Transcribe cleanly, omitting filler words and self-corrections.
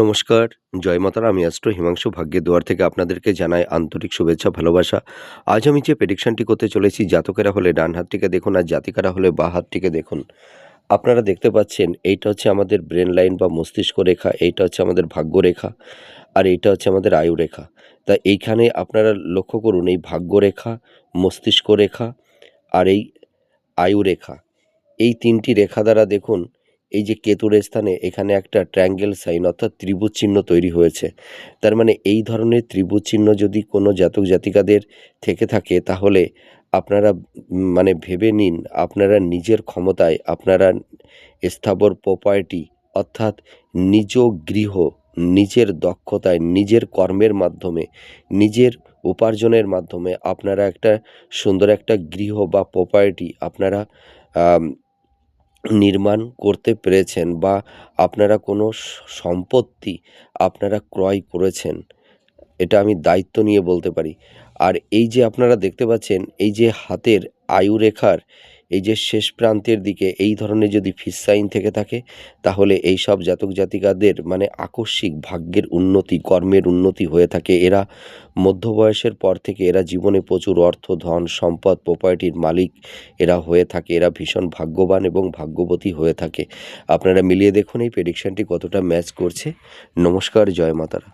নমস্কার, জয় মাতারা। আমি অ্যাস্ট্রো হিমাংশু ভাগ্যের দুয়ার থেকে আপনাদেরকে জানাই আন্তরিক শুভেচ্ছা, ভালোবাসা। আজ আমি যে প্রেডিকশনটি করতে চলেছি, জাতকেরা হলে ডান হাতটিকে দেখুন আর জাতিকারা হলে বাঁ হাতটিকে দেখুন। আপনারা দেখতে পাচ্ছেন এইটা হচ্ছে আমাদের ব্রেন লাইন বা মস্তিষ্ক রেখা, এইটা হচ্ছে আমাদের ভাগ্য রেখা, আর এইটা হচ্ছে আমাদের আয়ু রেখা। তা এইখানে আপনারা লক্ষ্য করুন, এই ভাগ্য রেখা, মস্তিষ্ক রেখা আর এই আয়ু রেখা, এই ৩টি রেখা দ্বারা দেখুন এই যে কেতুর স্থানে এখানে একটা ট্রায়াঙ্গেল সাইন অর্থাৎ ত্রিভুজ চিহ্ন তৈরি হয়েছে। তার মানে এই ধরনের ত্রিভুজ চিহ্ন যদি কোনো জাতক জাতিকাদের থেকে থাকে, তাহলে আপনারা মানে ভেবে নিন আপনারা নিজের ক্ষমতায় আপনারা স্থাবর প্রপার্টি অর্থাৎ নিজ গৃহ, নিজের দক্ষতায়, নিজের কর্মের মাধ্যমে, নিজের উপার্জনের মাধ্যমে আপনারা একটা সুন্দর একটা গৃহ বা প্রপার্টি আপনারা আম নির্মাণ করতে পেরেছেন, বা আপনারা কোনো সম্পত্তি আপনারা ক্রয় করেছেন। এটা আমি দায়িত্ব নিয়ে বলতে পারি। আর এই যে আপনারা দেখতে পাচ্ছেন, এই যে হাতের আয়ু রেখার এই যে শেষ প্রান্তের দিকে এই ধরনের যদি ফিস সাইন থেকে থাকে, তাহলে এই সব জাতক জাতিকাদের মানে আকস্মিক ভাগ্যের উন্নতি, কর্মের উন্নতি হয়ে থাকে। এরা মধ্য বয়সের পর থেকে এরা জীবনে প্রচুর অর্থ, ধন, সম্পদ, প্রপার্টির মালিক এরা হয়ে থাকে। এরা ভীষণ ভাগ্যবান এবং ভাগ্যবতী হয়ে থাকে। আপনারা মিলিয়ে দেখুন এই প্রেডিকশনটি কতটা ম্যাচ করছে। নমস্কার, জয় মাতারা।